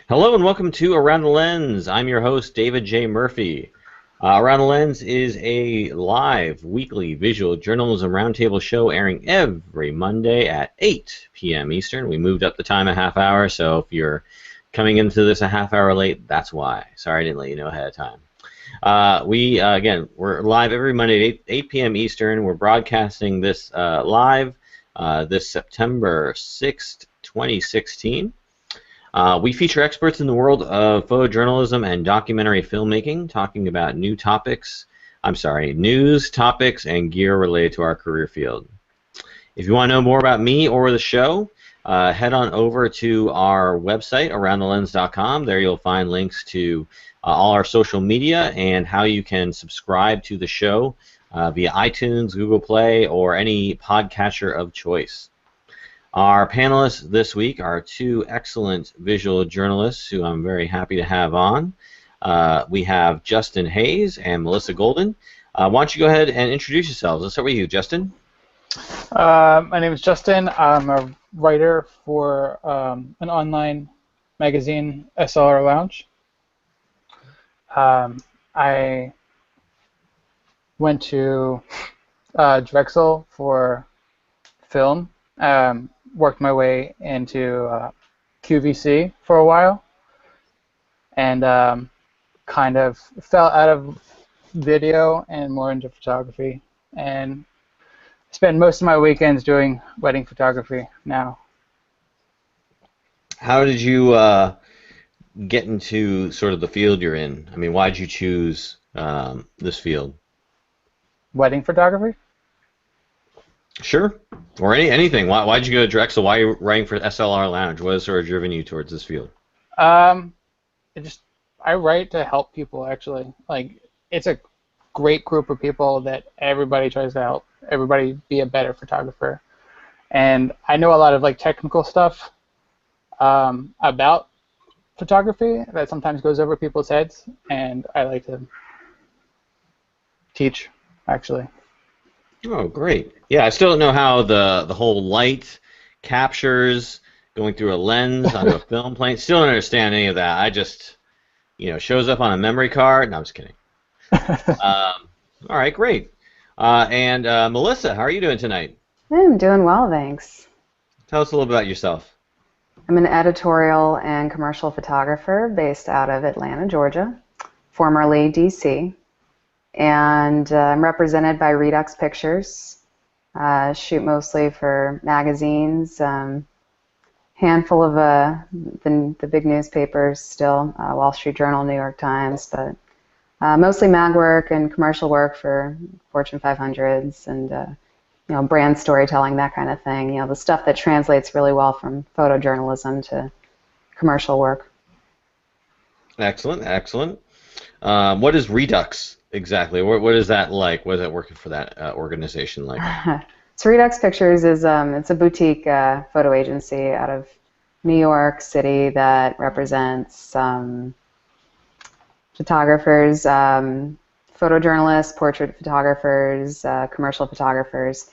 Hello and welcome to Around the Lens. I'm your host, David J. Murphy. Around the Lens is a live weekly visual journalism roundtable show airing every Monday at 8 p.m. Eastern. We moved up the time a half hour, so if you're coming into this a half hour late, that's why. Sorry I didn't let you know ahead of time. Again, we're live every Monday at 8 p.m. Eastern. We're broadcasting this live this September 6th, 2016. We feature experts in the world of photojournalism and documentary filmmaking, talking about news, topics, and gear related to our career field. If you want to know more about me or the show, head on over to our website, aroundthelens.com. There you'll find links to all our social media and how you can subscribe to the show via iTunes, Google Play, or any podcatcher of choice. Our panelists this week are two excellent visual journalists who I'm very happy to have on. We have Justin Hayes and Melissa Golden. Why don't you go ahead and introduce yourselves? Let's start with you, Justin. My name is Justin. I'm a writer for an online magazine, SLR Lounge. I went to Drexel for film. Worked my way into QVC for a while, and kind of fell out of video and more into photography, and spend most of my weekends doing wedding photography now. How did you get into sort of the field you're in? I mean, why did you choose this field? Wedding photography? Sure. Or anything. Why did you go to Drexel? Why are you writing for SLR Lounge? What has sort of driven you towards this field? I write to help people, actually. Like, it's a great group of people that everybody tries to help everybody be a better photographer. And I know a lot of like technical stuff about photography that sometimes goes over people's heads, and I like to teach, actually. Oh, great. Yeah, I still don't know how the whole light captures going through a lens onto a film plane. Still don't understand any of that. I just, shows up on a memory card. No, I'm just kidding. All right, great. And Melissa, how are you doing tonight? I'm doing well, thanks. Tell us a little bit about yourself. I'm an editorial and commercial photographer based out of Atlanta, Georgia, formerly DC. And I'm represented by Redux Pictures. Shoot mostly for magazines, handful of the big newspapers still, Wall Street Journal, New York Times, but mostly mag work and commercial work for Fortune 500s and brand storytelling, that kind of thing. The stuff that translates really well from photojournalism to commercial work. Excellent, excellent. What is Redux? Exactly. What is that like? What is it working for that organization like? So Redux Pictures is it's a boutique photo agency out of New York City that represents photographers, photojournalists, portrait photographers, commercial photographers,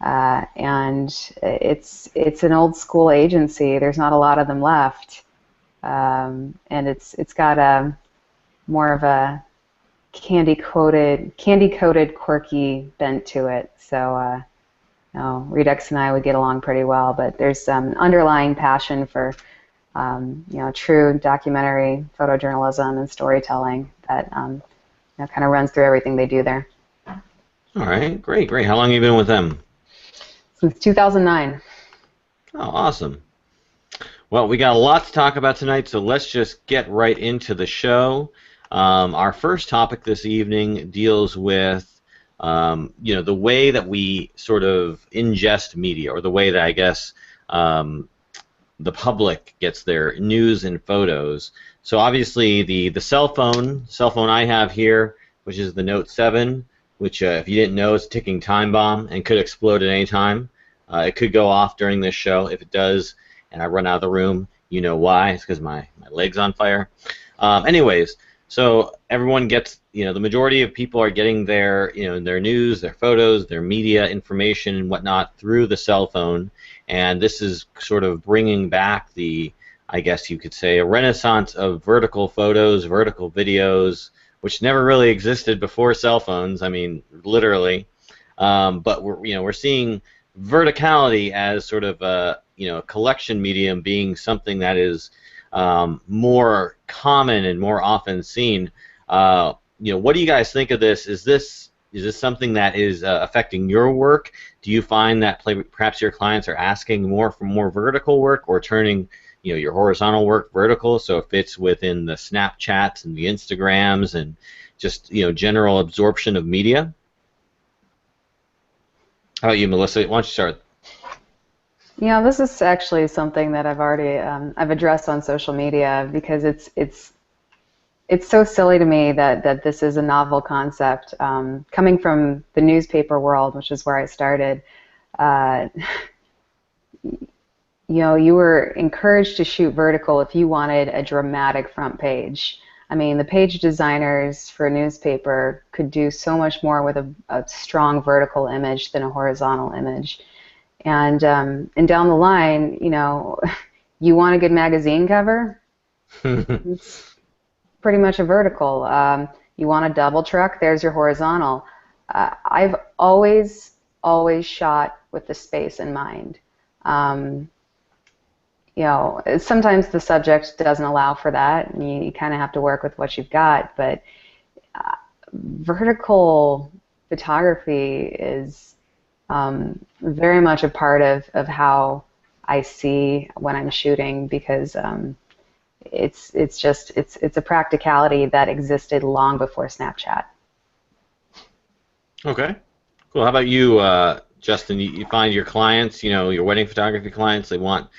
and it's an old school agency. There's not a lot of them left, and it's got a more of a candy-coated, quirky bent to it. So, Redux and I would get along pretty well. But there's some underlying passion for, true documentary photojournalism and storytelling that, kind of runs through everything they do there. All right, great. How long have you been with them? Since 2009. Oh, awesome. Well, we got a lot to talk about tonight, so let's just get right into the show. Our first topic this evening deals with, the way that we sort of ingest media, or the way that I guess the public gets their news and photos. So obviously the cell phone I have here, which is the Note 7, which if you didn't know, is a ticking time bomb and could explode at any time. It could go off during this show. If it does, and I run out of the room, you know why. It's because my leg's on fire. Anyways. So everyone gets, the majority of people are getting their, their news, their photos, their media information and whatnot through the cell phone, and this is sort of bringing back the I guess you could say, a renaissance of vertical photos, vertical videos, which never really existed before cell phones. I mean, literally. But we're seeing verticality as sort of a collection medium being something that is more common and more often seen. What do you guys think of this? Is this something that is affecting your work? Do you find that perhaps your clients are asking more for more vertical work, or turning your horizontal work vertical so it fits within the Snapchats and the Instagrams and just general absorption of media? How about you, Melissa? Why don't you start? This is actually something that I've already I've addressed on social media, because it's so silly to me that this is a novel concept. Coming from the newspaper world, which is where I started, you were encouraged to shoot vertical if you wanted a dramatic front page. I mean, the page designers for a newspaper could do so much more with a strong vertical image than a horizontal image. And down the line, you want a good magazine cover? It's pretty much a vertical. You want a double truck? There's your horizontal. I've always shot with the space in mind. Sometimes the subject doesn't allow for that, and you kind of have to work with what you've got. But vertical photography is very much a part of how I see when I'm shooting, because it's a practicality that existed long before Snapchat. Okay, cool. How about you, Justin? You find your clients, your wedding photography clients, they want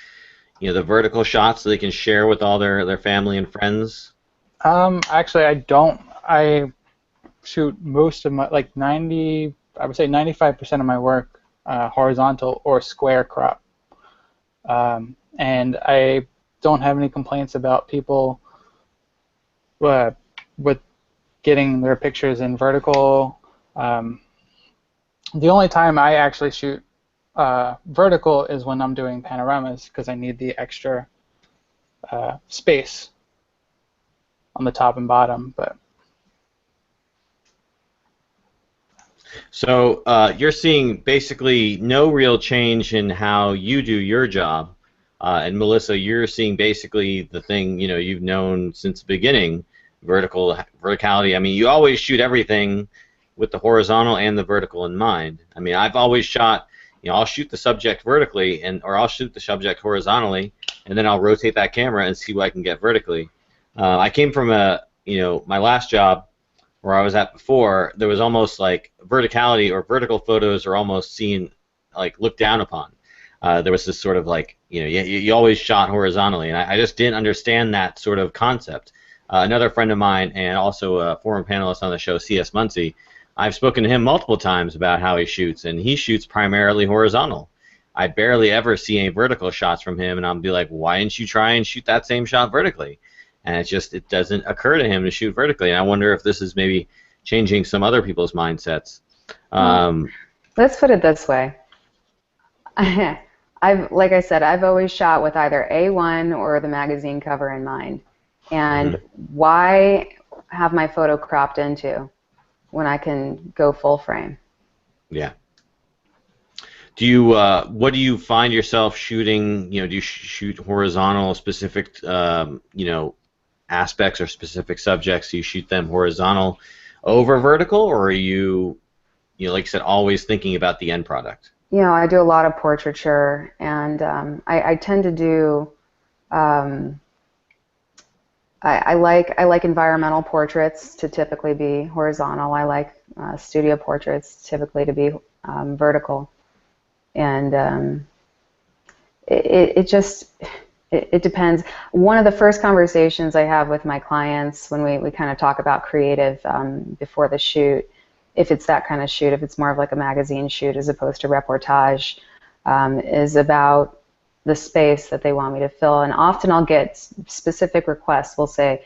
the vertical shots so they can share with all their family and friends? Actually, I don't. I shoot most of my, like 90, I would say 95% of my work horizontal or square crop. And I don't have any complaints about people with getting their pictures in vertical. The only time I actually shoot vertical is when I'm doing panoramas, because I need the extra space on the top and bottom. But so you're seeing basically no real change in how you do your job, and Melissa, you're seeing basically the thing you've known since the beginning, verticality. I mean, you always shoot everything with the horizontal and the vertical in mind. I mean, I've always shot. I'll shoot the subject vertically, or I'll shoot the subject horizontally, and then I'll rotate that camera and see what I can get vertically. I came from my last job where I was at before. There was almost like verticality, or vertical photos are almost seen, like looked down upon. There was this sort of like, you always shot horizontally, and I just didn't understand that sort of concept. Another friend of mine, and also a former panelist on the show, C.S. Muncie, I've spoken to him multiple times about how he shoots, and he shoots primarily horizontal. I barely ever see any vertical shots from him, and I'll be like, why didn't you try and shoot that same shot vertically? And it doesn't occur to him to shoot vertically. And I wonder if this is maybe changing some other people's mindsets. Let's put it this way. Like I said, I've always shot with either A1 or the magazine cover in mind. And why have my photo cropped into when I can go full frame? Yeah. Do you what do you find yourself shooting? Do you shoot horizontal specific aspects or specific subjects? Do you shoot them horizontal over vertical, or are you like I said, always thinking about the end product? I do a lot of portraiture, and I tend to do. I like environmental portraits to typically be horizontal. I like studio portraits typically to be vertical, and it depends. One of the first conversations I have with my clients when we kind of talk about creative before the shoot, if it's that kind of shoot, if it's more of like a magazine shoot as opposed to reportage, is about the space that they want me to fill. And often I'll get specific requests. They'll say,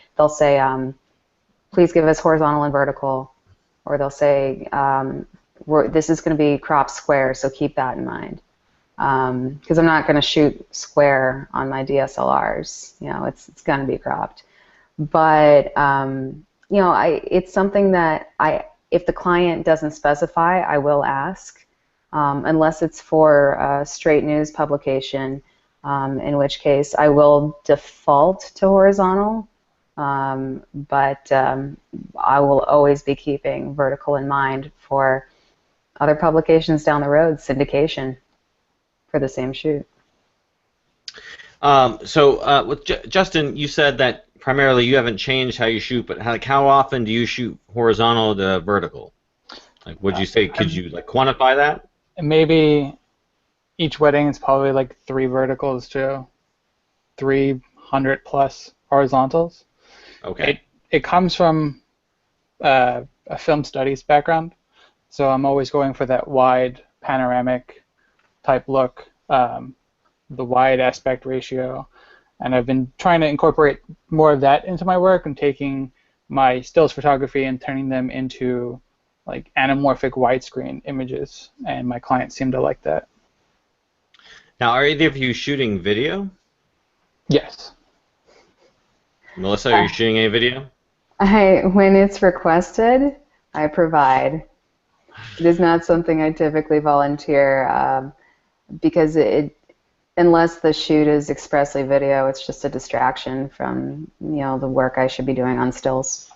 please give us horizontal and vertical, or they'll say, this is going to be cropped square, so keep that in mind. because I'm not going to shoot square on my DSLRs. You know, it's going to be cropped. But you know, it's something that if the client doesn't specify, I will ask, unless it's for a straight news publication, in which case I will default to horizontal. But I will always be keeping vertical in mind for other publications down the road, syndication for the same shoot. With Justin, you said that primarily you haven't changed how you shoot, but how often do you shoot horizontal to vertical? Like, would you say, could you like quantify that? Maybe each wedding is probably like 3 verticals to 300 plus horizontals. Okay. It comes from a film studies background, so I'm always going for that wide panoramic type look, the wide aspect ratio, and I've been trying to incorporate more of that into my work and taking my stills photography and turning them into like anamorphic widescreen images, and my clients seem to like that. Now, are either of you shooting video? Yes. Melissa, are you shooting any video? When it's requested, I provide. It is not something I typically volunteer, because unless the shoot is expressly video, it's just a distraction from the work I should be doing on stills.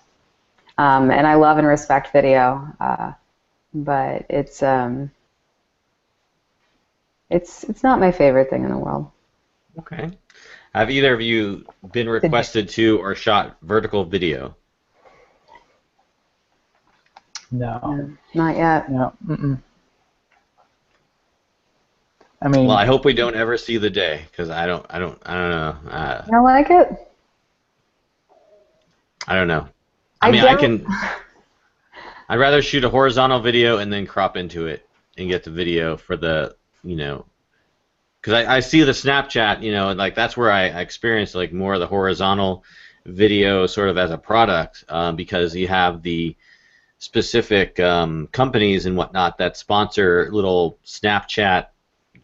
And I love and respect video, but it's not my favorite thing in the world. Okay. Have either of you been requested to or shot vertical video? No. Not yet. No. Mm-mm. I mean, Well, I hope we don't ever see the day, because I don't know. I don't like it. I don't know. I mean, I'd rather shoot a horizontal video and then crop into it and get the video for the, because I see the Snapchat, and like that's where I experienced like more of the horizontal video sort of as a product, because you have the specific companies and whatnot that sponsor little Snapchat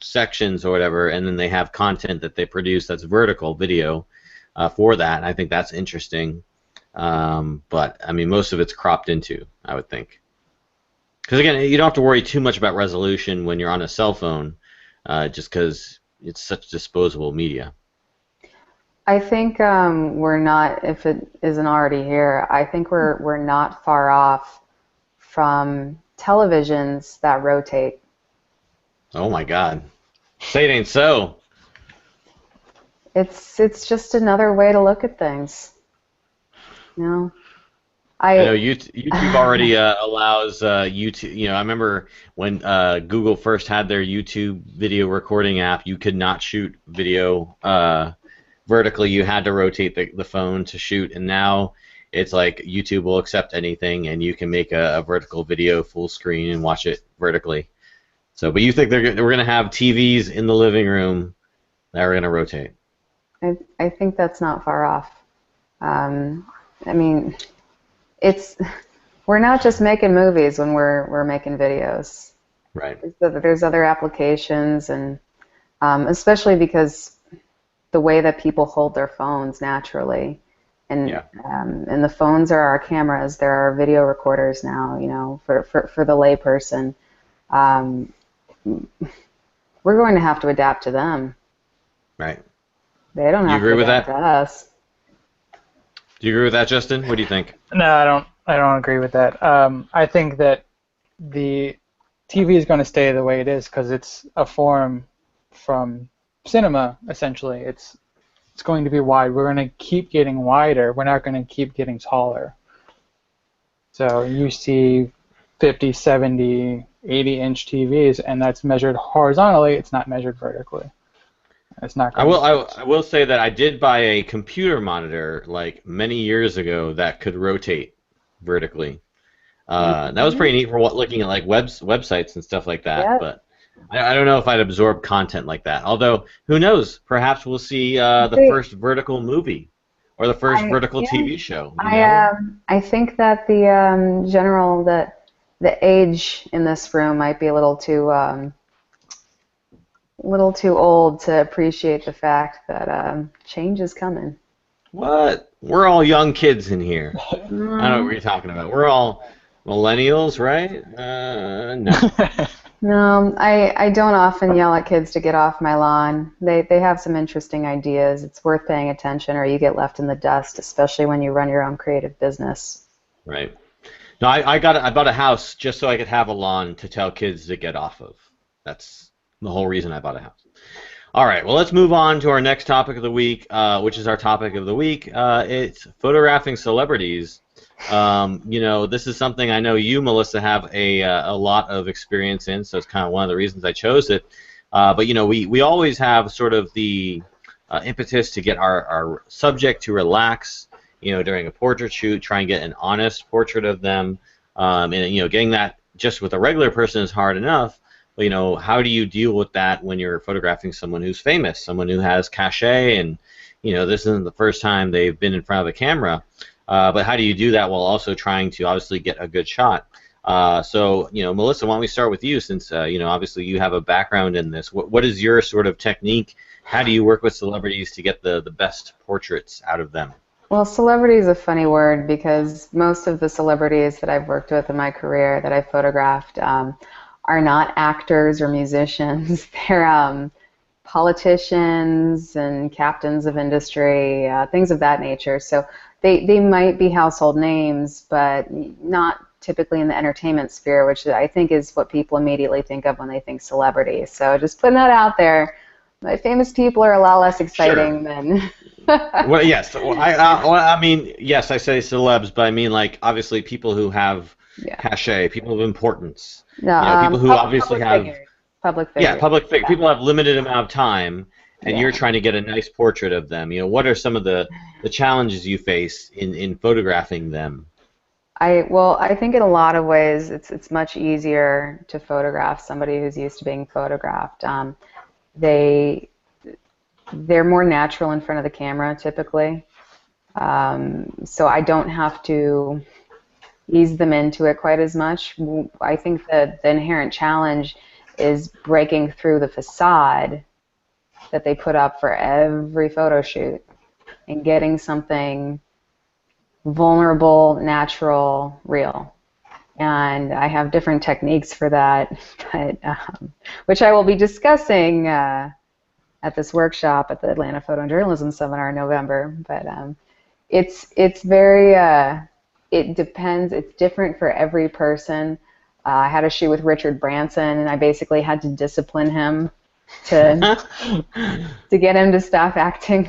sections or whatever, and then they have content that they produce that's vertical video for that. And I think that's interesting. But I mean, most of it's cropped into, I would think. Because again, you don't have to worry too much about resolution when you're on a cell phone, just because it's such disposable media. I think we're not, if it isn't already here, I think we're not far off from televisions that rotate. Oh my God. Say it ain't so. It's just another way to look at things. I know YouTube already allows YouTube. I remember when Google first had their YouTube video recording app, you could not shoot video vertically. You had to rotate the phone to shoot, and now it's like YouTube will accept anything, and you can make a vertical video full screen and watch it vertically. So, but you think we're going to have TVs in the living room that are going to rotate? I think that's not far off. I mean, we're not just making movies when we're making videos. Right. There's other applications, and especially because the way that people hold their phones naturally, and the phones are our cameras. There are video recorders now. For the layperson, we're going to have to adapt to them. Right. They don't have to adapt to us. Do you agree with that, Justin? What do you think? No, I don't agree with that. I think that the TV is going to stay the way it is because it's a form from cinema, essentially. It's going to be wide. We're going to keep getting wider. We're not going to keep getting taller. So you see 50, 70, 80-inch TVs, and that's measured horizontally. It's not measured vertically. It's not. I will say that I did buy a computer monitor like many years ago that could rotate vertically. That was pretty neat for looking at like websites and stuff like that. Yep. But I don't know if I'd absorb content like that. Although, who knows? Perhaps we'll see the first vertical movie or the first vertical TV show. I think that the age in this room might be a little too little too old to appreciate the fact that change is coming. What? We're all young kids in here. I don't know what No, you're talking about. We're all millennials, right? No. no, I don't often yell at kids to get off my lawn. They have some interesting ideas. It's worth paying attention, or you get left in the dust, especially when you run your own creative business. Right. No, I bought a house just so I could have a lawn to tell kids to get off of. That's the whole reason I bought a house. All right, well, let's move on to our next topic of the week, which is our topic of the week. It's photographing celebrities. This is something I know you, Melissa, have a lot of experience in, so it's kind of one of the reasons I chose it. But we always have sort of the impetus to get our subject to relax, during a portrait shoot, try and get an honest portrait of them, and getting that just with a regular person is hard enough. How do you deal with that when you're photographing someone who's famous, someone who has cachet, and this isn't the first time they've been in front of a camera, but how do you do that while also trying to obviously get a good shot? Melissa, why don't we start with you, since obviously you have a background in this. What is your sort of technique? How do you work with celebrities to get the best portraits out of them? Well, celebrity is a funny word because most of the celebrities that I've worked with in my career that I've photographed are not actors or musicians. They're politicians and captains of industry, things of that nature. So they might be household names, but not typically in the entertainment sphere, which I think is what people immediately think of when they think celebrity. So just putting that out there. My famous people are a lot less exciting than. Well, yes. I mean, yes, I say celebs, but I mean, like, obviously people who have Yeah. cachet, people of importance. No, People who obviously public have, figures. Public yeah, figures. public figure. Yeah. People have limited amount of time, and you're Yeah. trying to get a nice portrait of them. What are some of the challenges you face in photographing them? I think in a lot of ways it's much easier to photograph somebody who's used to being photographed. They they're more natural in front of the camera typically, so I don't have to ease them into it quite as much. I think that the inherent challenge is breaking through the facade that they put up for every photo shoot and getting something vulnerable, natural, real. And I have different techniques for that, but, which I will be discussing at this workshop at the Atlanta Photojournalism Seminar in November. But it's very, it depends. It's different for every person. I had a shoot with Richard Branson, and I basically had to discipline him to to get him to stop acting.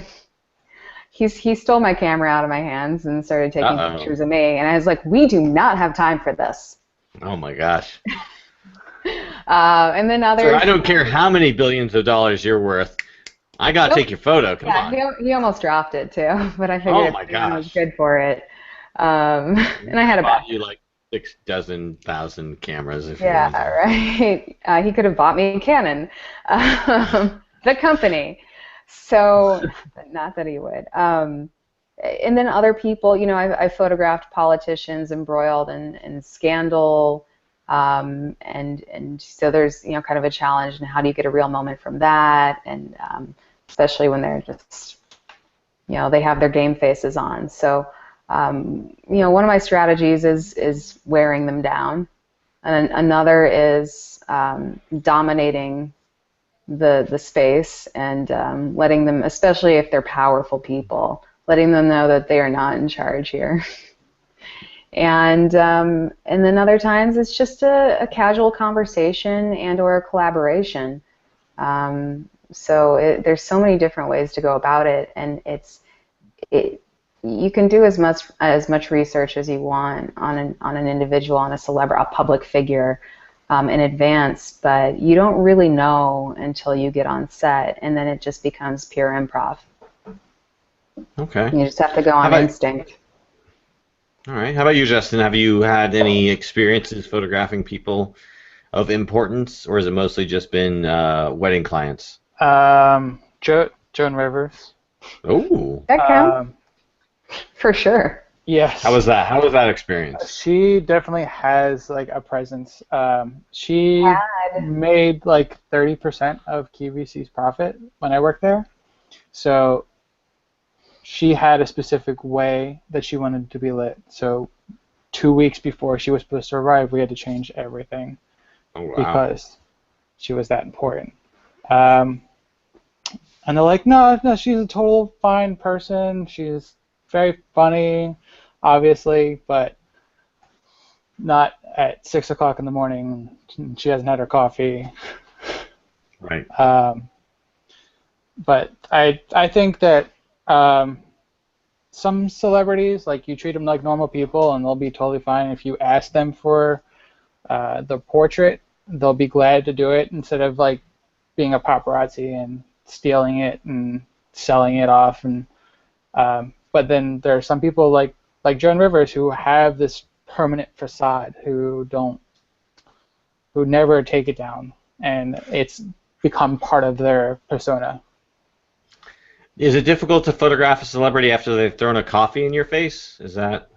He stole my camera out of my hands and started taking Uh-oh. pictures of me, and I was like, we do not have time for this. Oh my gosh. And then Sir, others. I don't care how many billions of dollars you're worth. I gotta Nope. take your photo. Come Yeah, on. he almost dropped it too, but I Oh figured my if anyone was gosh. good for it. And I had a Bought back. you like 6,000 cameras if you Yeah, wanted. right. He could have bought me a Canon, the company. So, but not that he would. And then other people, I photographed politicians embroiled in scandal, and so there's kind of a challenge in how do you get a real moment from that, and especially when they're just they have their game faces on. So one of my strategies is wearing them down, and another is dominating the space and letting them, especially if they're powerful people, letting them know that they are not in charge here. And then other times it's just a casual conversation and or a collaboration. There's so many different ways to go about it, and you can do as much research as you want on an individual, on a celebrity, a public figure, in advance, but you don't really know until you get on set, and then it just becomes pure improv. Okay. You just have to go How on about instinct. All right. How about you, Justin? Have you had any experiences photographing people of importance, or has it mostly just been wedding clients? Joan Rivers. Oh. That counts Um, for sure. How Yes. was that? How was that experience? She definitely has like a presence. She Had. made like 30% of QVC's profit when I worked there. So she had a specific way that she wanted to be lit. So 2 weeks before she was supposed to arrive, we had to change everything Oh wow. because she was that important. Um, and they're like, no, no, she's a total fine person. She's very funny, obviously, but not at 6 o'clock in the morning. She hasn't had her coffee. Right. Um, but I think that um, some celebrities, like you treat them like normal people, and they'll be totally fine. If you ask them for the portrait, they'll be glad to do it instead of like being a paparazzi and stealing it and selling it off. And but then there are some people like Joan Rivers who have this permanent facade who never take it down, and it's become part of their persona. Is it difficult to photograph a celebrity after they've thrown a coffee in your face? Is that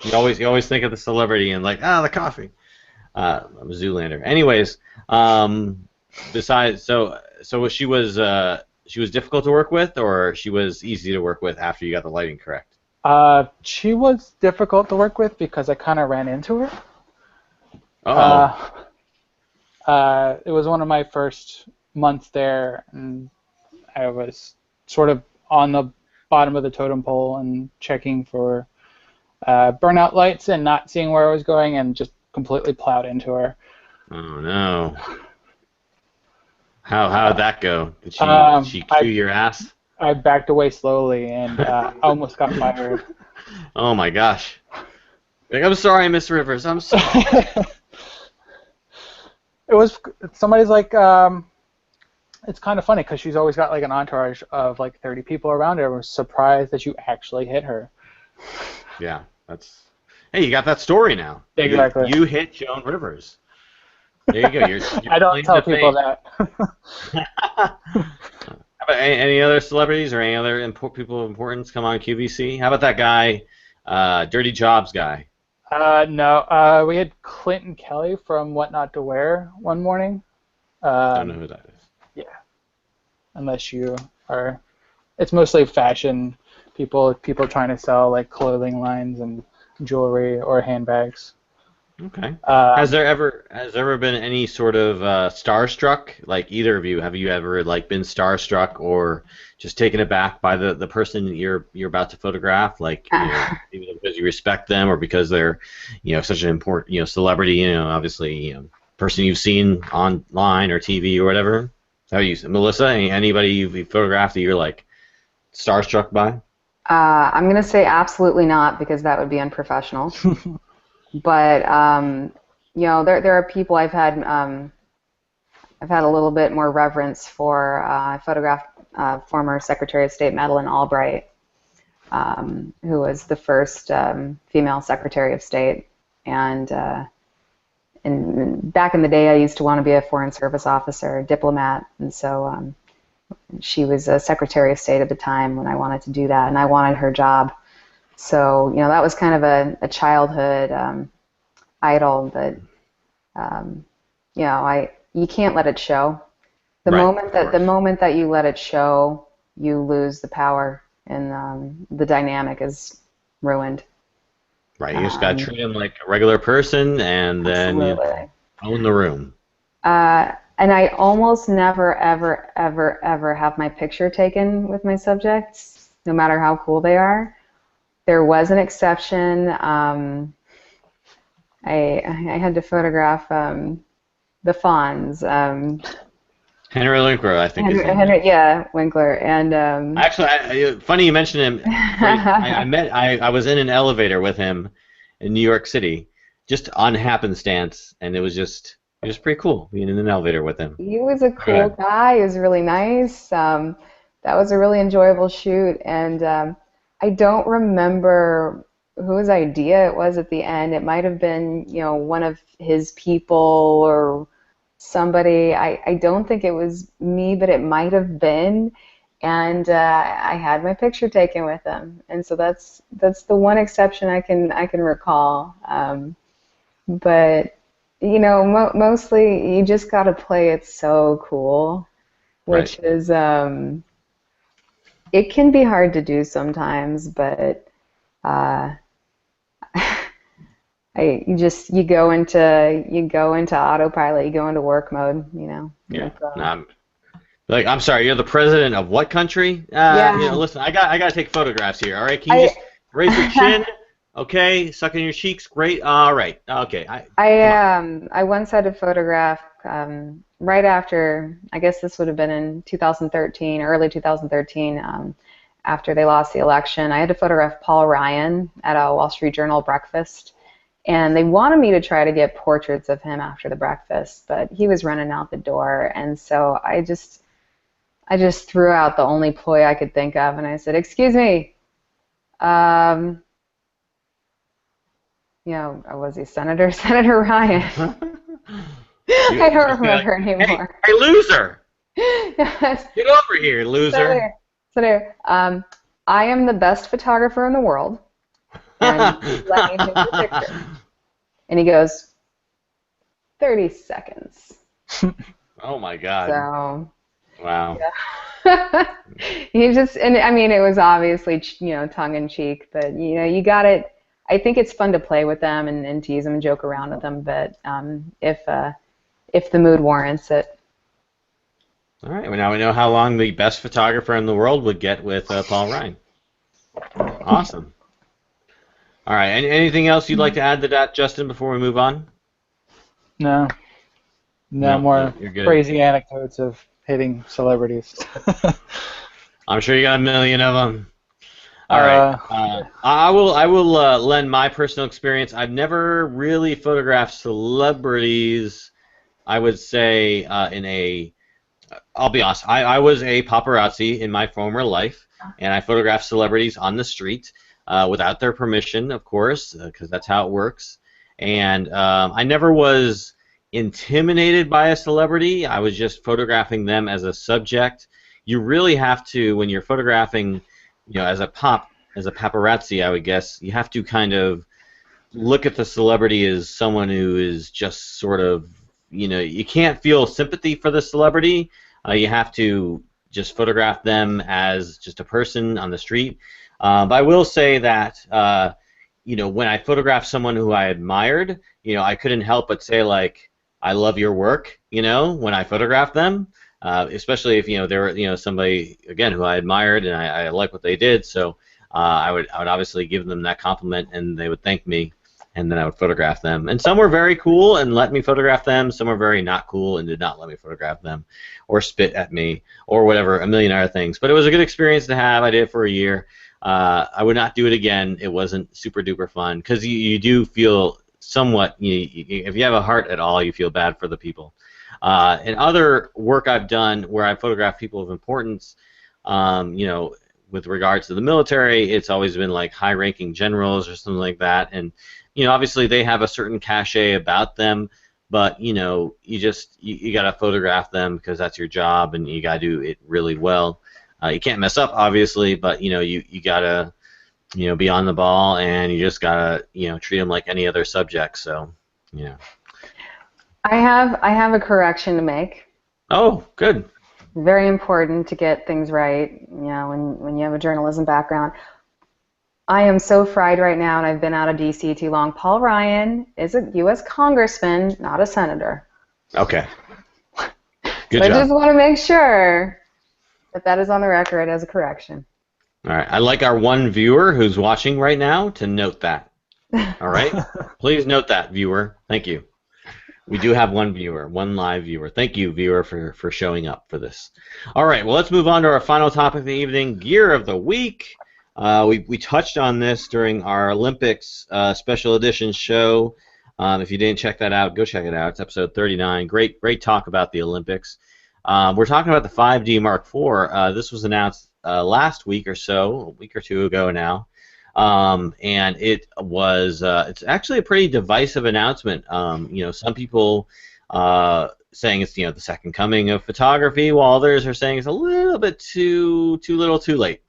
you always think of the celebrity and like the coffee. I'm a Zoolander. Anyways, besides so she was difficult to work with, or she was easy to work with after you got the lighting correct. She was difficult to work with because I kind of ran into her. Oh, Uh, it was one of my first months there, and I was sort of on the bottom of the totem pole and checking for burnout lights and not seeing where I was going and just completely plowed into her. oh no. How'd that go? Did Um, she chew I your ass? I backed away slowly and almost got fired. Oh my gosh. Like, I'm sorry, Miss Rivers. I'm sorry. It was somebody's like it's kind of funny because she's always got like an entourage of like 30 people around her. I was surprised that you actually hit her. Yeah, that's. Hey, you got that story now. You Exactly. you hit Joan Rivers. There you go. You're I don't claiming tell to people fame. that. How about any other celebrities or any other people of importance come on QVC? How about that guy, Dirty Jobs guy? No, we had Clinton Kelly from What Not to Wear one morning. Don't know Um, who that is. yeah, unless you are, it's mostly fashion people trying to sell like clothing lines and jewelry or handbags. Okay. Um, Has there ever been any sort of starstruck, like either of you? Have you ever like been starstruck or just taken aback by the person that you're about to photograph? Like, either because you respect them or because they're, such an important, celebrity, obviously, person you've seen online or TV or whatever. How you, Melissa? Anybody you've photographed that you're like starstruck by? I'm going to say absolutely not because that would be unprofessional. But there are people I've had a little bit more reverence for. I photographed former Secretary of State Madeleine Albright, who was the first female Secretary of State, and back in the day, I used to want to be a Foreign Service officer, a diplomat, and so she was a Secretary of State at the time when I wanted to do that, and I wanted her job. So that was kind of a childhood idol that you can't let it show. The Right, moment of that the course. moment that you let it show, you lose the power, and the dynamic is ruined. Right, you just gotta Um, treat him like a regular person, and then you Absolutely. own the room. And I almost never, ever, ever, ever have my picture taken with my subjects, no matter how cool they are. There was an exception. I had to photograph the Fonz, Henry Winkler, I think his name is. Henry, yeah, Winkler, and Actually, funny you mentioned him. I was in an elevator with him in New York City, just on happenstance, and it was pretty cool being in an elevator with him. he was a Go cool ahead. guy. He was really nice. That was a really enjoyable shoot, and I don't remember whose idea it was at the end. It might have been, one of his people or somebody. I don't think it was me, but it might have been. and I had my picture taken with him. And so that's the one exception I can recall. But mostly you just got to play it so cool, Right. which is it can be hard to do sometimes, but uh, you go into autopilot, you go into work mode. Yeah. With, No, I'm sorry. You're the president of what country? yeah, Listen, I gotta take photographs here. All right. Can you I just raise your chin? Okay. Sucking your cheeks. Great. All right. Okay. Come on. I once had a photograph right after, I guess this would have been in 2013, early 2013, after they lost the election. I had to photograph Paul Ryan at a Wall Street Journal breakfast, and they wanted me to try to get portraits of him after the breakfast, but he was running out the door, and so I just threw out the only ploy I could think of, and I said, "Excuse me, um, was he Senator Senator Ryan?" You I don't just be like, remember hey, anymore. hey, loser, Yes. get over here, loser. Senator, Senator, I am the best photographer in the world, and let me take your picture. And he goes, 30 seconds. Oh my God. So, Wow. yeah. And I mean, it was obviously, tongue in cheek, but, you got it. I think it's fun to play with them and tease them and joke around with them, but if the mood warrants it. All right. Well, now we know how long the best photographer in the world would get with Paul Ryan. Awesome. All right. Anything else you'd like to add to that, Justin, before we move on? No, no No, more you're good. crazy anecdotes of hitting celebrities. I'm sure you got a million of them. All right. I will lend my personal experience. I've never really photographed celebrities. I would say I'll be honest. I was a paparazzi in my former life, and I photographed celebrities on the street without their permission, of course, because that's how it works. And I never was intimidated by a celebrity. I was just photographing them as a subject. You really have to, when you're photographing, as a paparazzi, I would guess, you have to kind of look at the celebrity as someone who is just sort of, you can't feel sympathy for the celebrity. You have to just photograph them as just a person on the street. But I will say that, when I photographed someone who I admired, I couldn't help but say, like, I love your work, when I photographed them. Especially if, they were, somebody, again, who I admired and I like what they did. So I would obviously give them that compliment and they would thank me. And then I would photograph them. And some were very cool and let me photograph them. Some were very not cool and did not let me photograph them or spit at me or whatever, a million other things. But it was a good experience to have. I did it for a year. I would not do it again. It wasn't super duper fun because you do feel somewhat, if you have a heart at all, you feel bad for the people. And other work I've done where I photograph people of importance, with regards to the military, it's always been like high-ranking generals or something like that. And obviously they have a certain cachet about them, but you got to photograph them because that's your job, and you got to do it really well. You can't mess up, obviously, but you got to be on the ball, and you just got to treat them like any other subject. So yeah. I have a correction to make. Oh, good. Very important to get things right, when you have a journalism background. I am so fried right now, and I've been out of D.C. too long. Paul Ryan is a U.S. congressman, not a senator. Okay. Good So job. I just want to make sure that is on the record as a correction. All right. I'd like our one viewer who's watching right now to note that. All right? Please note that, viewer. Thank you. We do have one viewer, one live viewer. Thank you, viewer, for showing up for this. All right, well, let's move on to our final topic of the evening, Gear of the Week. We touched on this during our Olympics special edition show. If you didn't check that out, go check it out. It's episode 39. Great talk about the Olympics. We're talking about the 5D Mark IV. This was announced last week or so, a week or two ago now. And it's actually a pretty divisive announcement. Some people saying it's the second coming of photography, while others are saying it's a little bit too little, too late.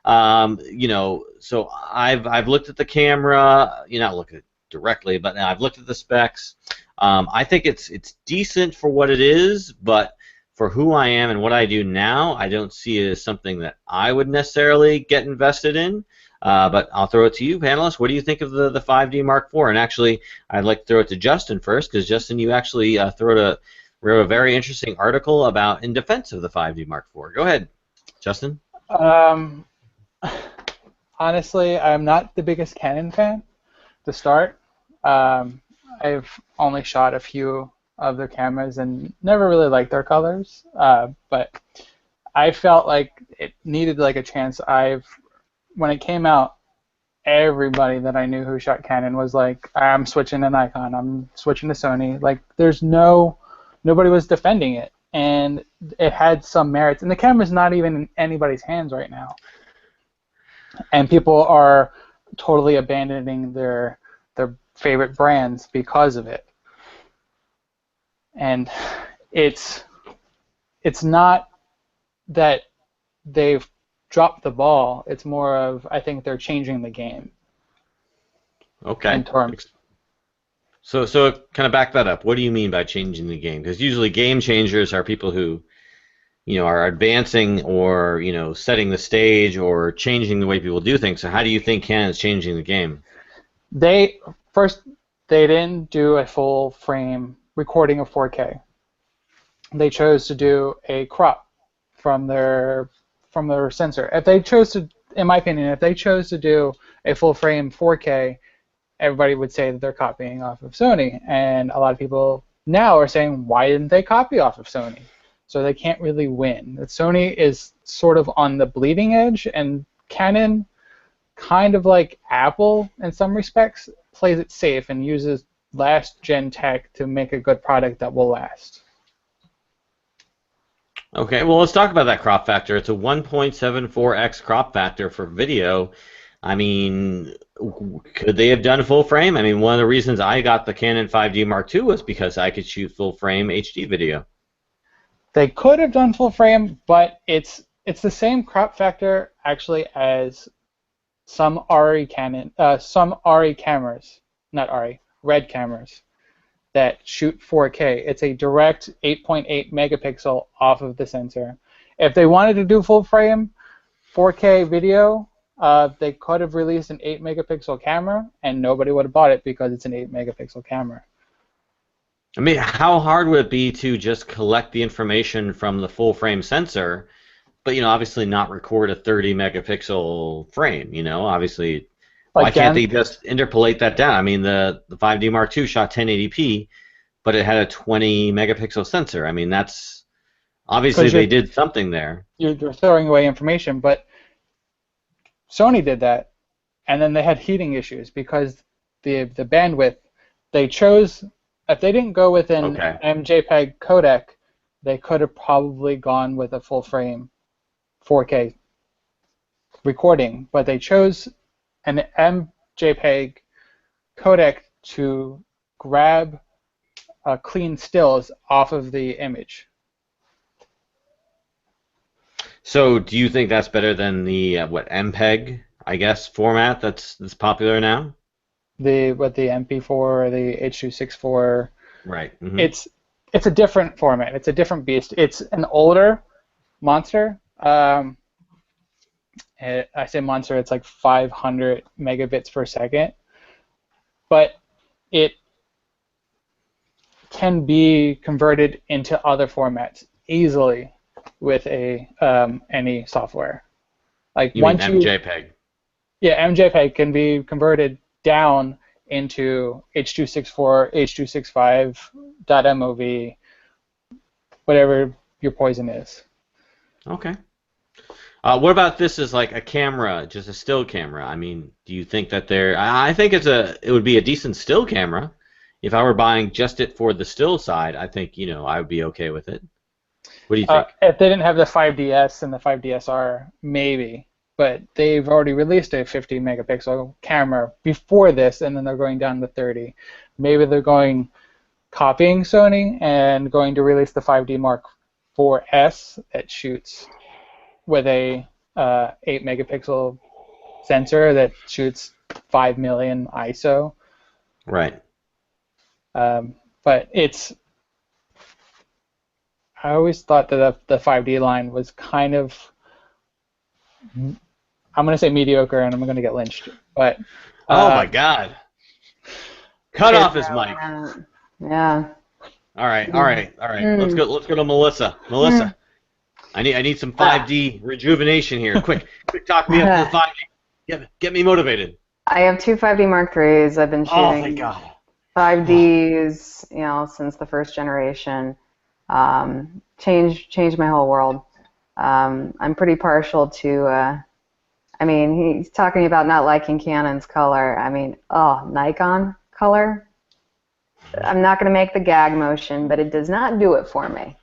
So I've looked at the camera, not looked at it directly, but I've looked at the specs. I think it's decent for what it is, but for who I am and what I do now, I don't see it as something that I would necessarily get invested in. But I'll throw it to you, panelists. What do you think of the 5D Mark IV? And actually, I'd like to throw it to Justin first, because Justin, you actually wrote a very interesting article about in defense of the 5D Mark IV. Go ahead, Justin. Honestly, I'm not the biggest Canon fan to start. I've only shot a few of their cameras and never really liked their colors, but I felt like it needed like a chance. When it came out, everybody that I knew who shot Canon was like, I'm switching to Nikon, I'm switching to Sony. Like, nobody was defending it, and it had some merits. And the camera's not even in anybody's hands right now, and people are totally abandoning their favorite brands because of it. And it's not that they've dropped the ball. It's more of, I think they're changing the game. Okay. In terms. So kind of back that up. What do you mean by changing the game? Because usually game changers are people who, are advancing or, setting the stage or changing the way people do things. So how do you think Canon's changing the game? They didn't do a full frame recording of 4K. They chose to do a crop from their sensor. If they chose to, in my opinion, if they chose to do a full frame 4K, everybody would say that they're copying off of Sony. And a lot of people now are saying, why didn't they copy off of Sony? So they can't really win. Sony is sort of on the bleeding edge, and Canon, kind of like Apple in some respects, plays it safe and uses last gen tech to make a good product that will last. Okay, well, let's talk about that crop factor. It's a 1.74x crop factor for video. I mean, could they have done full frame? I mean, one of the reasons I got the Canon 5D Mark II was because I could shoot full frame HD video. They could have done full frame, but it's the same crop factor actually as some RE cameras, not RE, RED cameras that shoot 4K. It's a direct 8.8 megapixel off of the sensor. If they wanted to do full frame 4K video, they could have released an 8 megapixel camera, and nobody would have bought it because it's an 8 megapixel camera. I mean, how hard would it be to just collect the information from the full frame sensor, but obviously not record a 30 megapixel frame? Obviously, why can't they just interpolate that down? I mean, the 5D Mark II shot 1080p, but it had a 20 megapixel sensor. I mean, that's obviously they did something there. You're throwing away information, but Sony did that, and then they had heating issues because the bandwidth. They chose, if they didn't go with an MJPEG codec, they could have probably gone with a full frame 4K recording, but they chose an MJPEG codec to grab clean stills off of the image. So do you think that's better than the MPEG, I guess, format that's popular now? The MP4 or the H.264. Right. Mm-hmm. It's a different format. It's a different beast. It's an older monster. I say monster. It's like 500 megabits per second, but it can be converted into other formats easily with any software. Like you mean MJPEG? Yeah, MJPEG can be converted down into H.264, H.265.mov, whatever your poison is. Okay. What about this as like a camera, just a still camera? I mean, do you think that I think it would be a decent still camera. If I were buying just it for the still side, I think, I would be okay with it. What do you think? If they didn't have the 5DS and the 5DSR, maybe. But they've already released a 50 megapixel camera before this, and then they're going down to 30. Maybe they're going copying Sony and going to release the 5D Mark IV-S that shoots with a 8 megapixel sensor that shoots 5 million ISO. Right. But I always thought that the 5D line was kind of, I'm going to say mediocre, and I'm going to get lynched. But Oh my God! Cut off his mic. Yeah. All right, all right, all right. Let's go. Let's go to Melissa. Melissa, I need some 5D rejuvenation here. Quick, talk me up to the 5D. Get me motivated. I have two 5D Mark IIIs. I've been Oh, shooting thank God. 5Ds, since the first generation. Changed my whole world. I'm pretty partial to. He's talking about not liking Canon's color. Nikon color. I'm not going to make the gag motion, but it does not do it for me.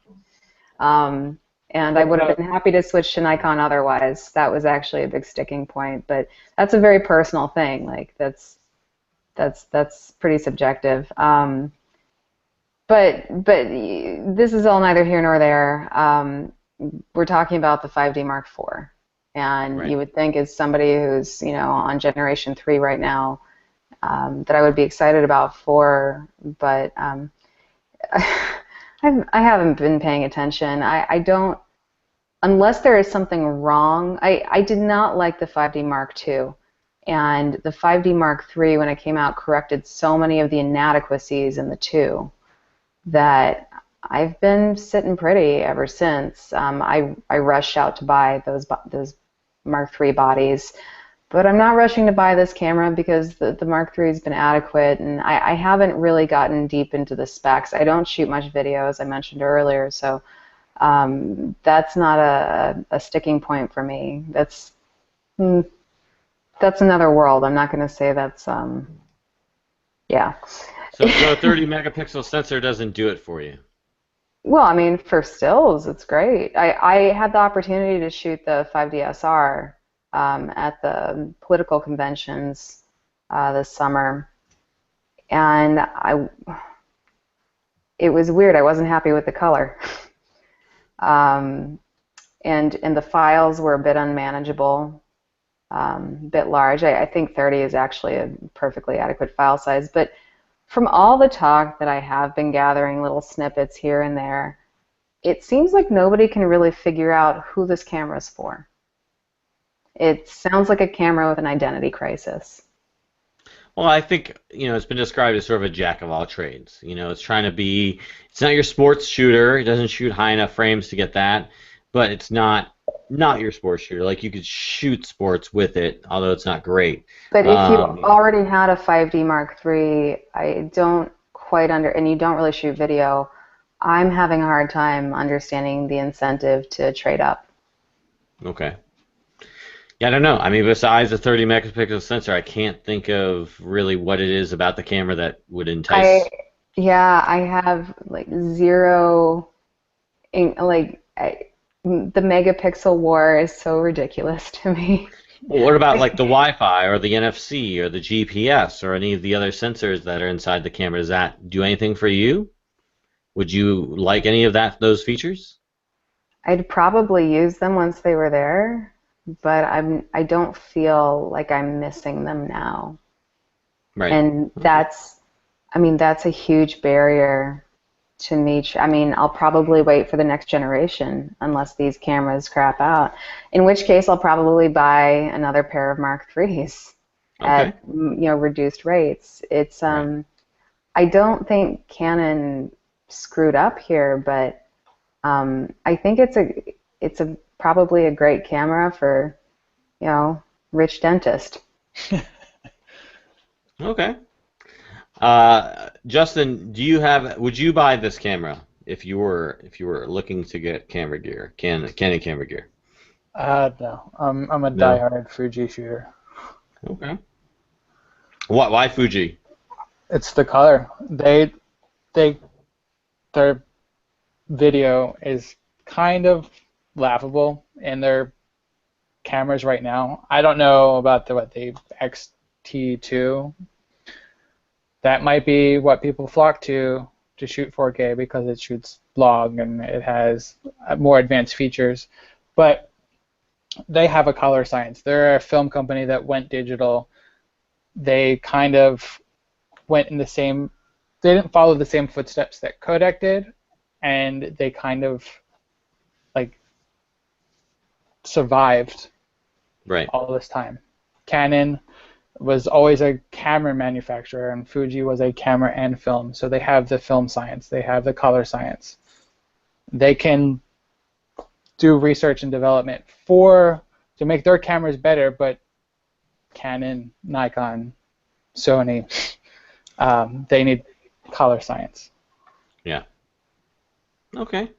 And I would have been happy to switch to Nikon otherwise. That was actually a big sticking point, but that's a very personal thing. Like that's pretty subjective. But this is all neither here nor there. We're talking about the 5D Mark IV, and Right. you would think as somebody who's on Generation 3 right now that I would be excited about 4, but I haven't been paying attention. I don't, unless there is something wrong. I did not like the 5D Mark II, and the 5D Mark III when it came out corrected so many of the inadequacies in the 2 that I've been sitting pretty ever since. I rushed out to buy those Mark III bodies, but I'm not rushing to buy this camera because the Mark III has been adequate, and I haven't really gotten deep into the specs. I don't shoot much video, as I mentioned earlier, so that's not a sticking point for me. That's another world. I'm not going to say that's, yeah. So a 30 megapixel sensor doesn't do it for you. Well, for stills, it's great. I had the opportunity to shoot the 5DSR at the political conventions this summer, and it was weird. I wasn't happy with the color, and the files were a bit unmanageable, bit large. I think 30 is actually a perfectly adequate file size, but from all the talk that I have been gathering, little snippets here and there, it seems like nobody can really figure out who this camera is for. It sounds like a camera with an identity crisis. Well, I think, it's been described as sort of a jack of all trades. It's trying to be, it's not your sports shooter. It doesn't shoot high enough frames to get that, but it's not your sports shooter. Like, you could shoot sports with it, although it's not great. But if you already had a 5D Mark III, I don't quite and you don't really shoot video, I'm having a hard time understanding the incentive to trade up. Okay. Yeah, I don't know. Besides the 30 megapixel sensor, I can't think of really what it is about the camera that would entice. I have like zero, the megapixel war is so ridiculous to me. Well, what about like the Wi-Fi or the NFC or the GPS or any of the other sensors that are inside the camera? Does that do anything for you? Would you like any of those features? I'd probably use them once they were there, but I don't feel like I'm missing them now. Right. And that's a huge barrier to me. I'll probably wait for the next generation unless these cameras crap out, in which case I'll probably buy another pair of Mark IIIs at reduced rates. It's Right. I don't think Canon screwed up here, but I think it's probably a great camera for rich dentist. Okay. Justin, would you buy this camera if you were looking to get camera gear, Canon camera gear? No. I'm a diehard Fuji shooter. Okay. Why Fuji? It's the color. Their video is kind of laughable in their cameras right now. I don't know about the XT2. That might be what people flock to to shoot 4K because it shoots log and it has more advanced features. But they have a color science. They're a film company that went digital. They kind of went in the same, they didn't follow the same footsteps that Kodak did, and they kind of like survived Right. all this time. Canon was always a camera manufacturer, and Fuji was a camera and film. So they have the film science, they have the color science. They can do research and development to make their cameras better, but Canon, Nikon, Sony, they need color science. Yeah. Okay.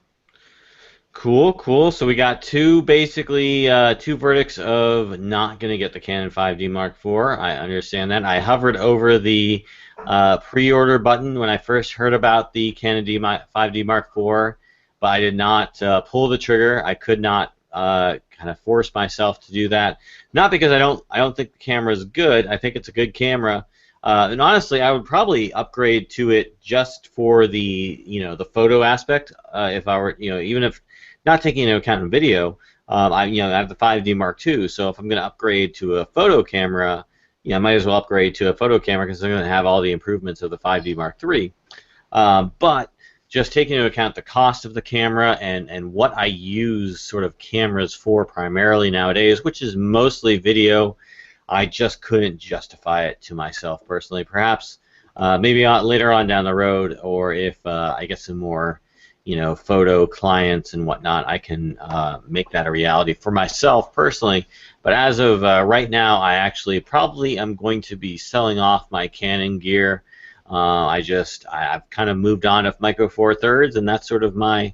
Cool, cool. So we got basically two verdicts of not going to get the Canon 5D Mark IV. I understand that. I hovered over the pre-order button when I first heard about the Canon 5D Mark IV, but I did not pull the trigger. I could not kind of force myself to do that. Not because I don't think the camera is good. I think it's a good camera. And honestly, I would probably upgrade to it just for the the photo aspect. If I were even if not taking into account video, I have the 5D Mark II. So if I'm going to upgrade to a photo camera, I might as well upgrade to a photo camera because I'm going to have all the improvements of the 5D Mark III. But just taking into account the cost of the camera and what I use sort of cameras for primarily nowadays, which is mostly video, I just couldn't justify it to myself personally. Perhaps maybe later on down the road, or if I get some more photo clients and whatnot, I can make that a reality for myself personally. But as of right now, I actually probably am going to be selling off my Canon gear. I've kind of moved on to Micro Four Thirds, and that's sort of my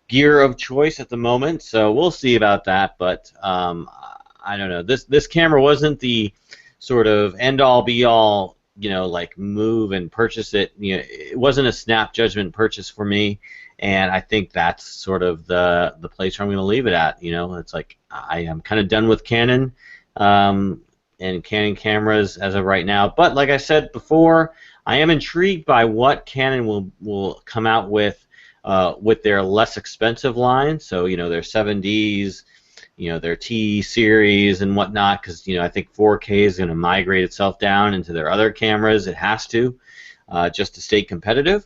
gear of choice at the moment. So we'll see about that. But I don't know. This camera wasn't the sort of end all be all. Like move and purchase it. It wasn't a snap judgment purchase for me, and I think that's sort of the place where I'm going to leave it at. It's like I am kind of done with Canon and Canon cameras as of right now. But like I said before, I am intrigued by what Canon will come out with their less expensive line. So their 7Ds, their T series and whatnot, because I think 4K is going to migrate itself down into their other cameras. It has to, just to stay competitive.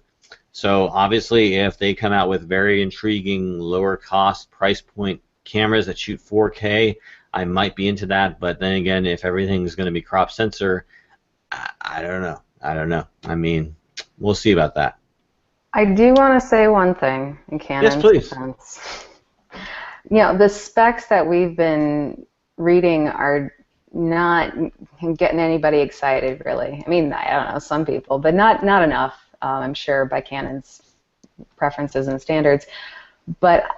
So obviously, if they come out with very intriguing, lower cost, price point cameras that shoot 4K, I might be into that. But then again, if everything's going to be crop sensor, I don't know. I mean, we'll see about that. I do want to say one thing in Canon's defense. The specs that we've been reading are not getting anybody excited, really. I mean, I don't know, some people, but not enough, I'm sure, by Canon's preferences and standards. But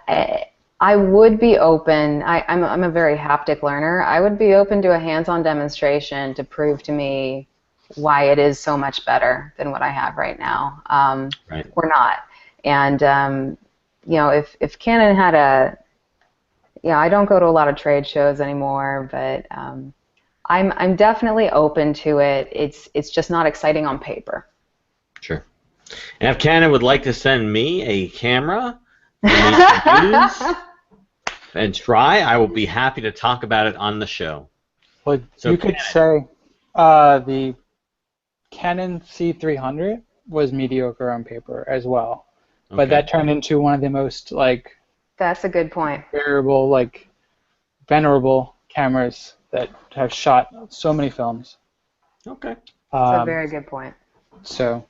I would be open. I'm a very haptic learner. I would be open to a hands-on demonstration to prove to me why it is so much better than what I have right now, Right. or not. And if Canon had I don't go to a lot of trade shows anymore, but I'm definitely open to it. It's just not exciting on paper. Sure. And if Canon would like to send me a camera for me to use and try, I will be happy to talk about it on the show. Well, So you could say the Canon C300 was mediocre on paper as well, but that turned into one of the most That's a good point. Venerable cameras that have shot so many films. Okay. That's a very good point. So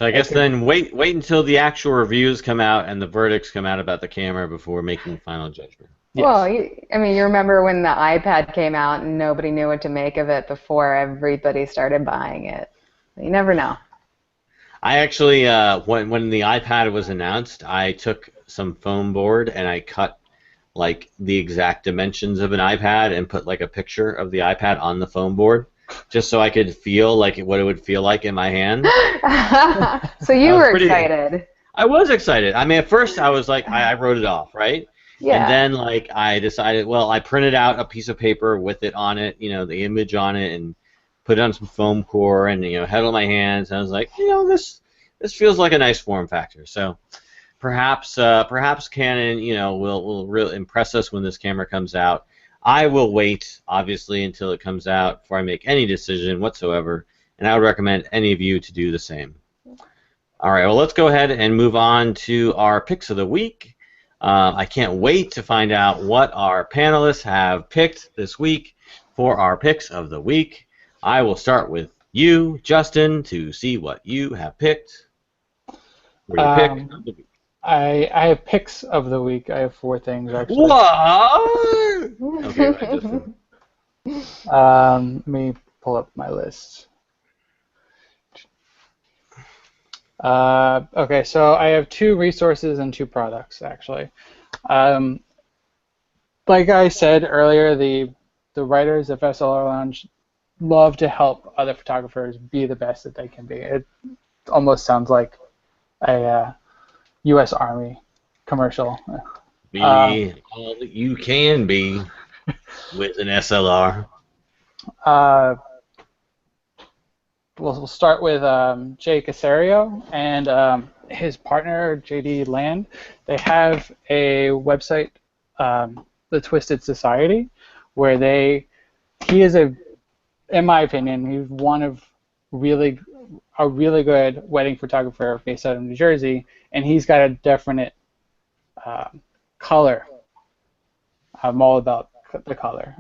I guess then wait until the actual reviews come out and the verdicts come out about the camera before making final judgment. Yes. Well, you remember when the iPad came out and nobody knew what to make of it before everybody started buying it. You never know. I actually, when the iPad was announced, I took some foam board and I cut the exact dimensions of an iPad and put a picture of the iPad on the foam board, just so I could feel what it would feel like in my hand. So you were excited. I was excited. I mean, at first I was I wrote it off, right? Yeah. And then I decided, well, I printed out a piece of paper with it on it, the image on it, and put it on some foam core and held my hands. And I was like, this this feels like a nice form factor. So perhaps Canon, will really impress us when this camera comes out. I will wait, obviously, until it comes out before I make any decision whatsoever, and I would recommend any of you to do the same. All right, well, let's go ahead and move on to our picks of the week. I can't wait to find out what our panelists have picked this week for our picks of the week. I will start with you, Justin, to see what you have picked for your pick of the week. I have picks of the week. I have 4 things actually. What? Okay, right, Justin. Let me pull up my list. Okay, so I have 2 resources and 2 products actually. Like I said earlier, the writers of SLR Lounge love to help other photographers be the best that they can be. It almost sounds like a U.S. Army commercial. Be all that you can be with an SLR. We'll start with Jay Casario and his partner, JD Land. They have a website, The Twisted Society, where he is in my opinion, he's one of a really good wedding photographer based out of New Jersey, and he's got a definite color. I'm all about the color.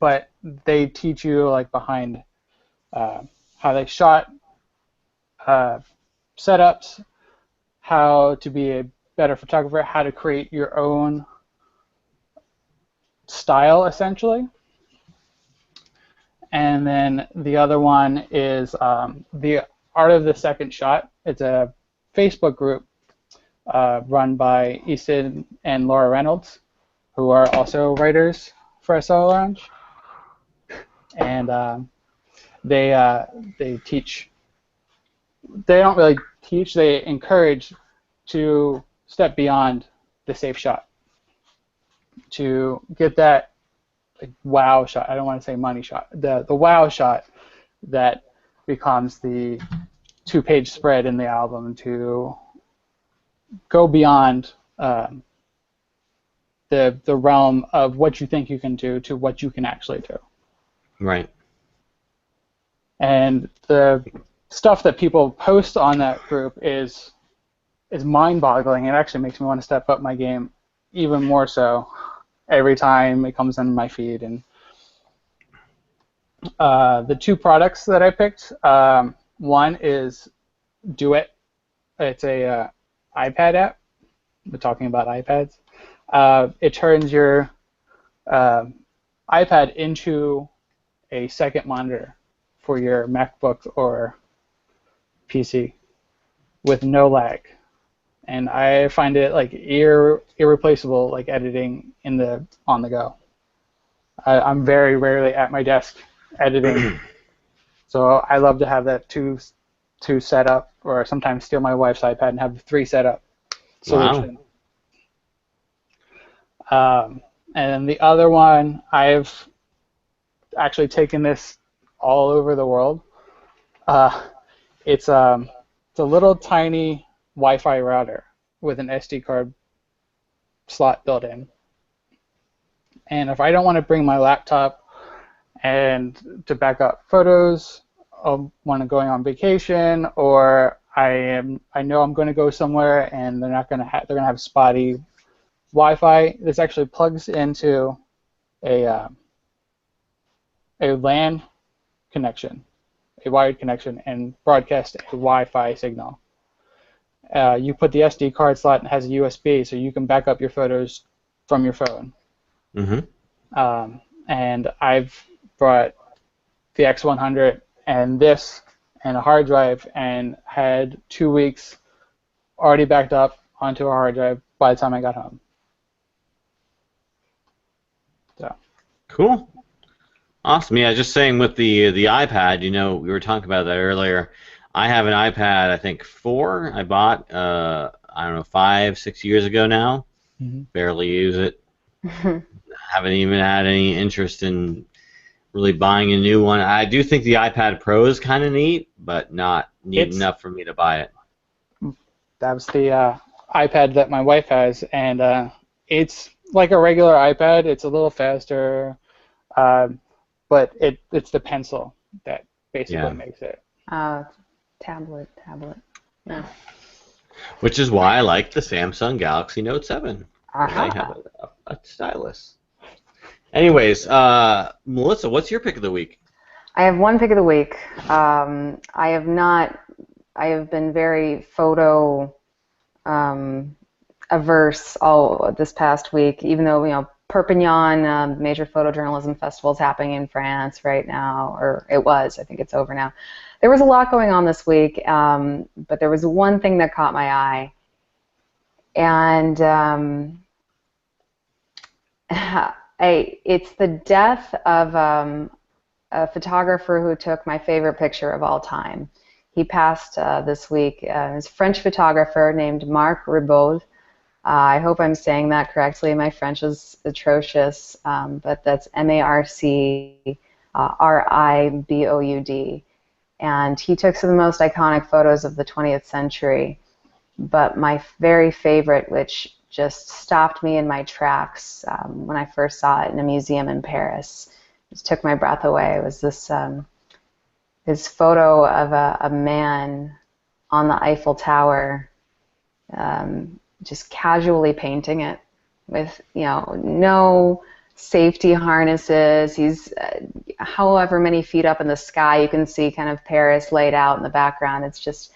But they teach you like behind how they shot setups, how to be a better photographer, how to create your own style essentially. And then the other one is the Art of the Second Shot. It's a Facebook group run by Easton and Laura Reynolds, who are also writers for SL Lounge. And they teach. They don't really teach. They encourage to step beyond the safe shot to get that wow shot. I don't want to say money shot. The wow shot that becomes the 2-page spread in the album, to go beyond the realm of what you think you can do to what you can actually do. Right. And the stuff that people post on that group is mind-boggling. It actually makes me want to step up my game even more so every time it comes in my feed. And the 2 products that I picked, one is Do It. It's a iPad app. We're talking about iPads. It turns your iPad into a second monitor for your MacBook or PC with no lag. And I find it like irreplaceable, like editing on the go. I'm very rarely at my desk editing, so I love to have that two set up, or sometimes steal my wife's iPad and have 3 set up solution. Wow. And the other one, I've actually taken this all over the world. It's a little tiny Wi-Fi router with an SD card slot built in. And if I don't want to bring my laptop and to back up photos, when I'm going on vacation, or I know I'm going to go somewhere and they're going to have spotty Wi-Fi, this actually plugs into a LAN connection, a wired connection, and broadcast a Wi-Fi signal. You put the SD card slot and it has a USB, so you can back up your photos from your phone. Mm-hmm. And I've brought the X100 and this and a hard drive and had 2 weeks already backed up onto a hard drive by the time I got home. So. Cool. Awesome. Yeah, just saying with the iPad, we were talking about that earlier. I have an iPad, I think 4. I bought, I don't know, 5-6 years ago now. Mm-hmm. Barely use it. Haven't even had any interest in really buying a new one. I do think the iPad Pro is kind of neat, but not neat enough for me to buy it. That was the iPad that my wife has, and it's like a regular iPad. It's a little faster, but it's the pencil that basically makes it. Tablet. Yeah. Which is why I like the Samsung Galaxy Note 7. Uh-huh. They have a stylus. Anyways, Melissa, what's your pick of the week? I have one pick of the week. I have been very photo averse all this past week, even though, Perpignan, major photojournalism festival is happening in France right now, or it was. I think it's over now. There was a lot going on this week, but there was one thing that caught my eye, and it's the death of a photographer who took my favorite picture of all time. He passed this week. He's a French photographer named Marc Ribot. I hope I'm saying that correctly. My French is atrocious, but that's Marciboud. And he took some of the most iconic photos of the 20th century. But my very favorite, which just stopped me in my tracks when I first saw it in a museum in Paris, just took my breath away, was this his photo of a man on the Eiffel Tower, just casually painting it with, no safety harnesses. He's however many feet up in the sky. You can see kind of Paris laid out in the background. It's just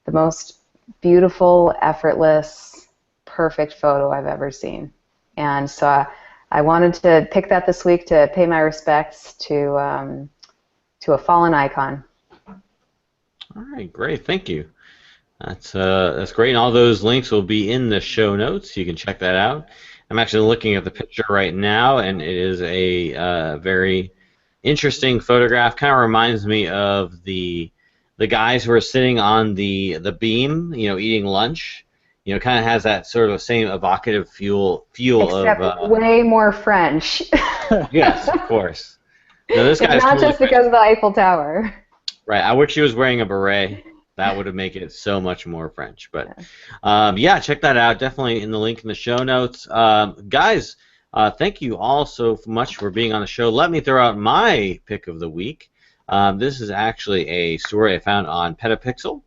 the most beautiful, effortless, perfect photo I've ever seen. And so I wanted to pick that this week to pay my respects to a fallen icon. All right, great, thank you. That's great, and all those links will be in the show notes. You can check that out. I'm actually looking at the picture right now, and it is a very interesting photograph. Kind of reminds me of the guys who are sitting on the beam, eating lunch. Kind of has that sort of same evocative feel Except of. way more French. Yes, of course. No, this guy's not totally just because of the Eiffel Tower. Right. I wish he was wearing a beret. That would have made it so much more French. But yeah, check that out. Definitely in the link in the show notes. Guys, thank you all so much for being on the show. Let me throw out my pick of the week. This is actually a story I found on Petapixel.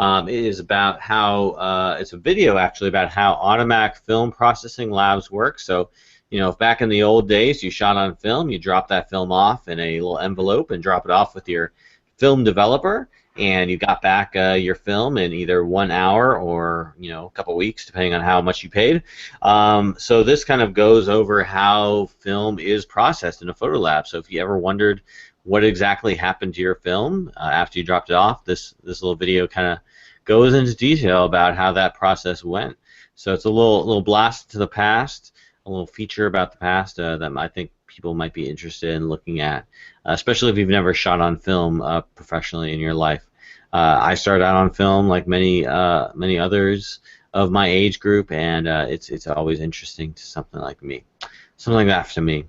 It is about how it's a video actually about how automatic film processing labs work. So, if back in the old days you shot on film, you drop that film off in a little envelope and drop it off with your film developer, and you got back your film in either 1 hour or a couple weeks, depending on how much you paid. So this kind of goes over how film is processed in a photo lab. So if you ever wondered what exactly happened to your film after you dropped it off, this little video kind of goes into detail about how that process went. So it's a little blast to the past, a little feature about the past that I think people might be interested in looking at, especially if you've never shot on film professionally in your life. I started out on film like many others of my age group, and it's always interesting to something like that to me.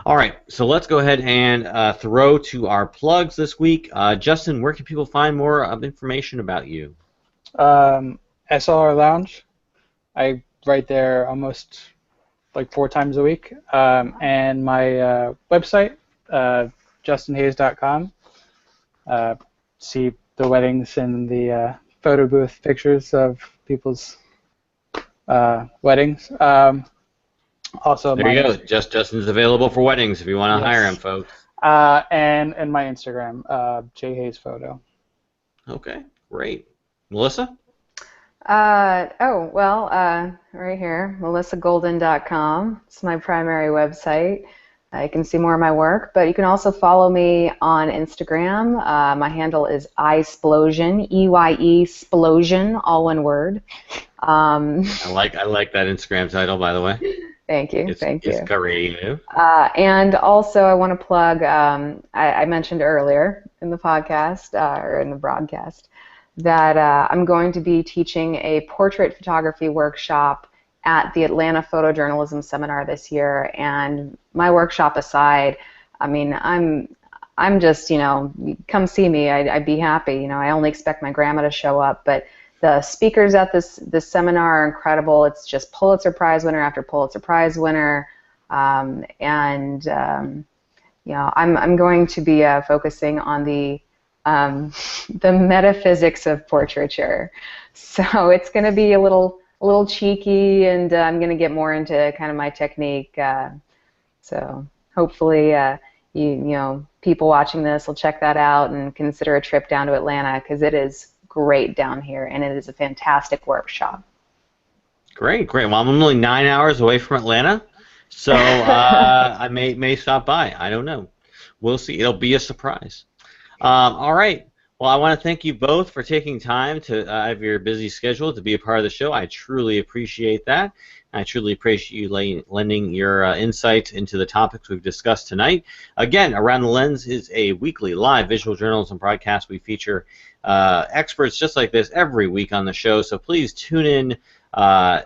All right, so let's go ahead and throw to our plugs this week. Justin, where can people find more information about you? SLR Lounge. I write there almost like 4 times a week, and my website, justinhayes.com. See the weddings and the photo booth pictures of people's weddings. Also, there you go. Justin's available for weddings if you want to hire him, folks. And my Instagram, jhayesphoto. Okay, great. Melissa? Right here, melissagolden.com. It's my primary website. You can see more of my work, but you can also follow me on Instagram. My handle is iSplosion, EYE Splosion, all one word. I like that Instagram title, by the way. Thank you. It's creative. And also, I want to plug. I mentioned earlier in the podcast or in the broadcast that I'm going to be teaching a portrait photography workshop at the Atlanta Photojournalism Seminar this year. And my workshop aside, I mean, I'm just, come see me. I'd be happy. I only expect my grandma to show up, but the speakers at this seminar are incredible. It's just Pulitzer Prize winner after Pulitzer Prize winner, I'm going to be focusing on the the metaphysics of portraiture. So it's going to be a little cheeky, and I'm going to get more into kind of my technique. So hopefully, people watching this will check that out and consider a trip down to Atlanta, because it is great down here, and it is a fantastic workshop. Great, great. Well, I'm only 9 hours away from Atlanta, so I may stop by. I don't know. We'll see. It'll be a surprise. All right. Well, I want to thank you both for taking time to out of your busy schedule to be a part of the show. I truly appreciate that. I truly appreciate you lending your insights into the topics we've discussed tonight. Again, Around the Lens is a weekly live visual journalism broadcast. We feature experts just like this every week on the show, so please tune in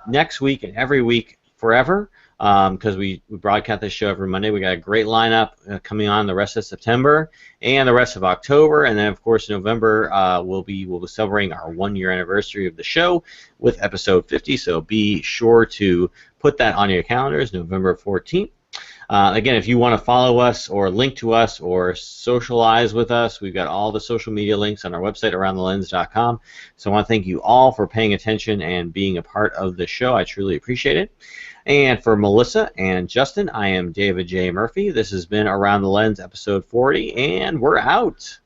next week and every week forever, because we broadcast this show every Monday. We got a great lineup coming on the rest of September and the rest of October, and then of course November we'll be celebrating our 1-year anniversary of the show with episode 50. So be sure to put that on your calendars, November 14th. Again, if you want to follow us or link to us or socialize with us, we've got all the social media links on our website, aroundthelens.com. So I want to thank you all for paying attention and being a part of the show. I truly appreciate it. And for Melissa and Justin, I am David J. Murphy. This has been Around the Lens, episode 40, and we're out.